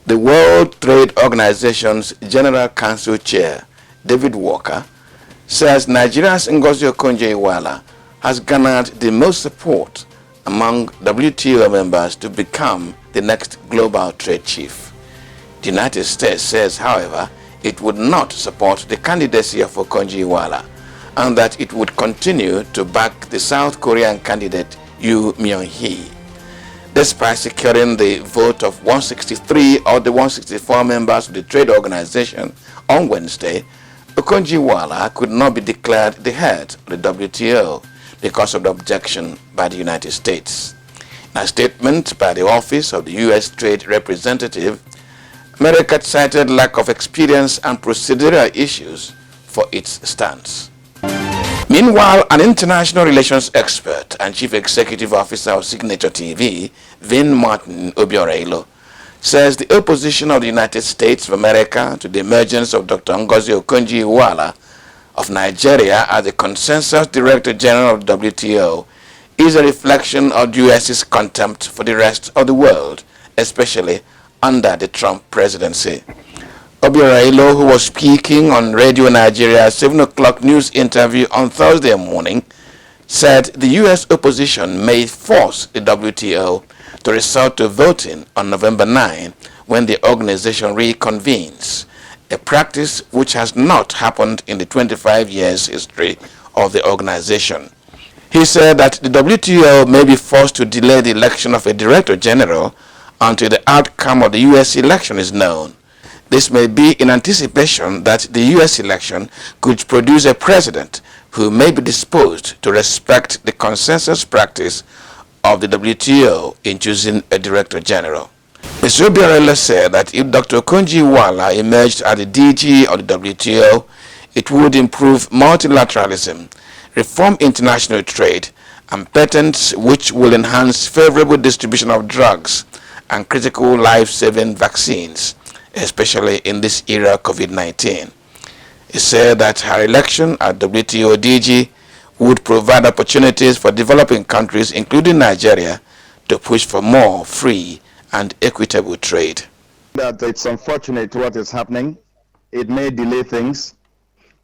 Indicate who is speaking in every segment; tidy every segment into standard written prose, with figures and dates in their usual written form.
Speaker 1: The World Trade Organization's General Council Chair, David Walker, says Nigeria's Okonjo-Iweala has garnered the most support among WTO members to become the next global trade chief. The United States says, however, it would not support the candidacy of Okonjo-Iweala and that it would continue to back the South Korean candidate Yoo Myung-hee. Despite securing the vote of 163 of the 164 members of the trade organization on Wednesday, Okonjo-Iweala could not be declared the head of the WTO because of the objection by the United States. In a statement by the Office of the U.S. Trade Representative, America cited lack of experience and procedural issues for its stance. Meanwhile, an international relations expert and chief executive officer of signaturetv, Vin Martin Obiorah, says the opposition of the United States of America to the emergence of Dr. Ngozi Okonjo-Iweala of Nigeria as the consensus director general of the WTO is a reflection of the U.S.'s contempt for the rest of the world, especially under the Trump presidency. Obiorah, who was speaking on Radio Nigeria's 7 o'clock news interview on Thursday morning, said the U.S. opposition may force the WTO to resort to voting on November 9 when the organization reconvenes, a practice which has not happened in the 25 years history of the organization. He said that the WTO may be forced to delay the election of a director general until the outcome of the U.S. election is known. This may be in anticipation that the U.S. election could produce a president who may be disposed to respect the consensus practice of the WTO in choosing a director general. Mr. Obiorah said that if Dr. Okonjo-Iweala emerged as the DG of the WTO, it would improve multilateralism, reform international trade, and patents which will enhance favorable distribution of drugs and critical life-saving vaccines, especially in this era of COVID-19. He said that her election as WTO DG would provide opportunities for developing countries, including Nigeria, to push for more free and equitable trade.
Speaker 2: That it's unfortunate what is happening. It may delay things,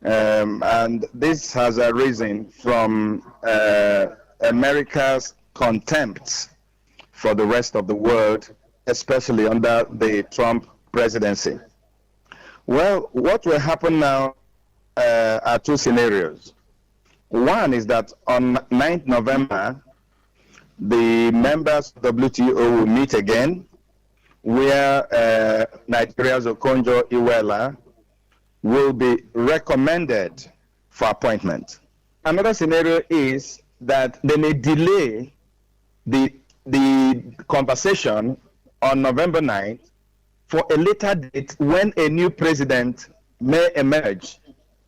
Speaker 2: and this has arisen from America's contempt for the rest of the world, especially under the Trump presidency. Well, what will happen now are two scenarios. One is that on 9th November, the members of WTO will meet again, where Nigeria's Okonjo-Iweala will be recommended for appointment. Another scenario is that they may delay the conversation on November 9th for a later date when a new president may emerge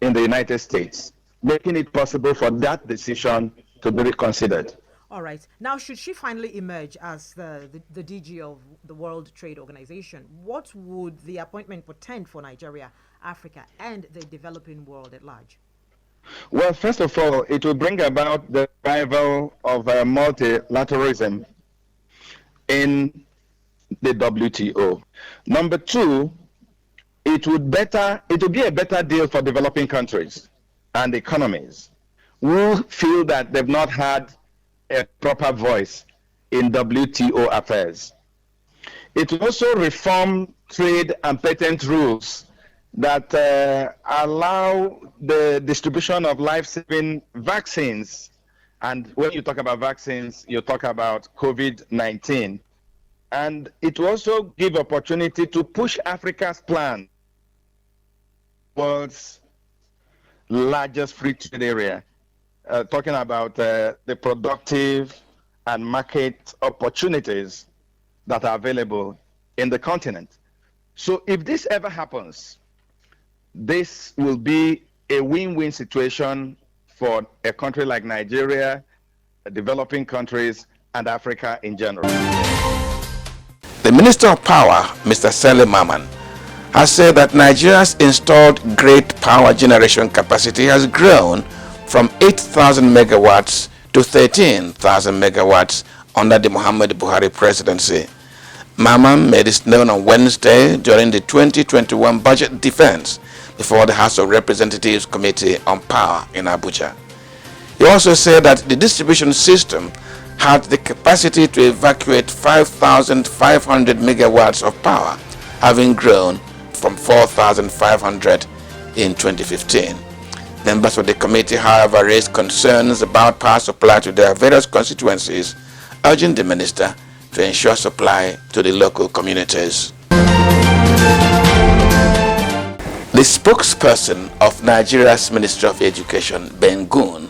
Speaker 2: in the United States, making it possible for that decision to be reconsidered.
Speaker 3: All right. Now, should she finally emerge as the DG of the World Trade Organization, what would the appointment portend for Nigeria, Africa, and the developing world at large?
Speaker 2: Well, first of all, it will bring about the revival of multilateralism in the WTO. Number two, it would be a better deal for developing countries and economies who feel that they've not had a proper voice in WTO affairs. It will also reform trade and patent rules that allow the distribution of life-saving vaccines. And when you talk about vaccines, you talk about COVID-19. And it will also give opportunity to push Africa's plan towards largest free trade area, talking about the productive and market opportunities that are available in the continent. So if this ever happens, this will be a win-win situation for a country like Nigeria, developing countries, and Africa in general.
Speaker 1: The Minister of Power, Mr. Sele Maman, has said that Nigeria's installed great power generation capacity has grown from 8,000 megawatts to 13,000 megawatts under the Muhammadu Buhari presidency. Mama made this known on Wednesday during the 2021 budget defense before the House of Representatives Committee on Power in Abuja. He also said that the distribution system had the capacity to evacuate 5,500 megawatts of power, having grown from 4,500 in 2015. Members of the committee, however, raised concerns about power supply to their various constituencies, urging the minister to ensure supply to the local communities. The spokesperson of Nigeria's Ministry of Education, Ben Gun,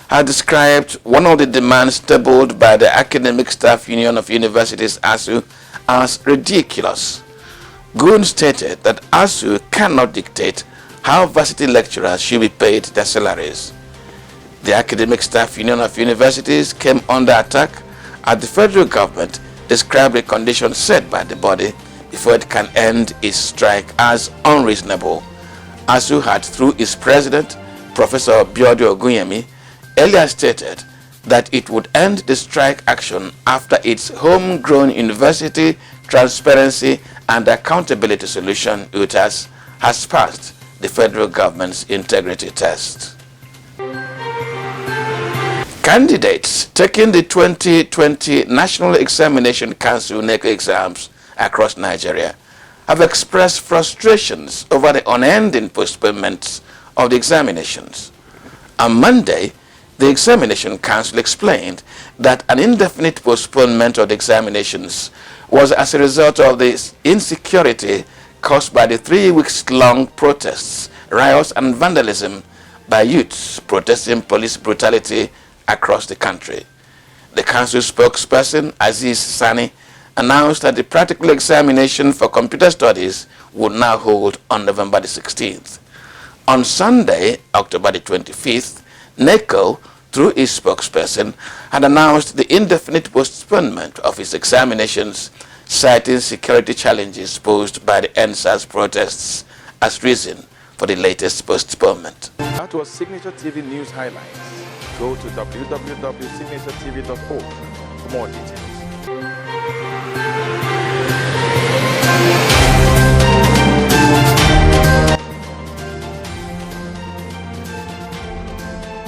Speaker 1: had described one of the demands tabled by the Academic Staff Union of Universities, ASUU, as ridiculous. Gun stated that ASUU cannot dictate how varsity lecturers should be paid their salaries. The Academic Staff Union of Universities came under attack as the federal government described the conditions set by the body before it can end its strike as unreasonable. ASUU had, through its president, Professor Biodun Ogunyemi, earlier stated that it would end the strike action after its homegrown University Transparency and Accountability Solution, UTAS, has passed the federal government's integrity test. Candidates taking the 2020 National Examination Council NECO exams across Nigeria have expressed frustrations over the unending postponements of the examinations. On Monday, the Examination Council explained that an indefinite postponement of the examinations was as a result of the insecurity caused by the 3 weeks-long protests, riots, and vandalism by youths protesting police brutality across the country. The council spokesperson, Aziz Sani, announced that the practical examination for computer studies would now hold on November the 16th. On Sunday, October the 25th, NECO, through its spokesperson, had announced the indefinite postponement of its examinations, citing security challenges posed by the NSAS protests as reason for the latest postponement.
Speaker 4: That was Signature TV News Highlights. Go to www.signaturetv.org for more details.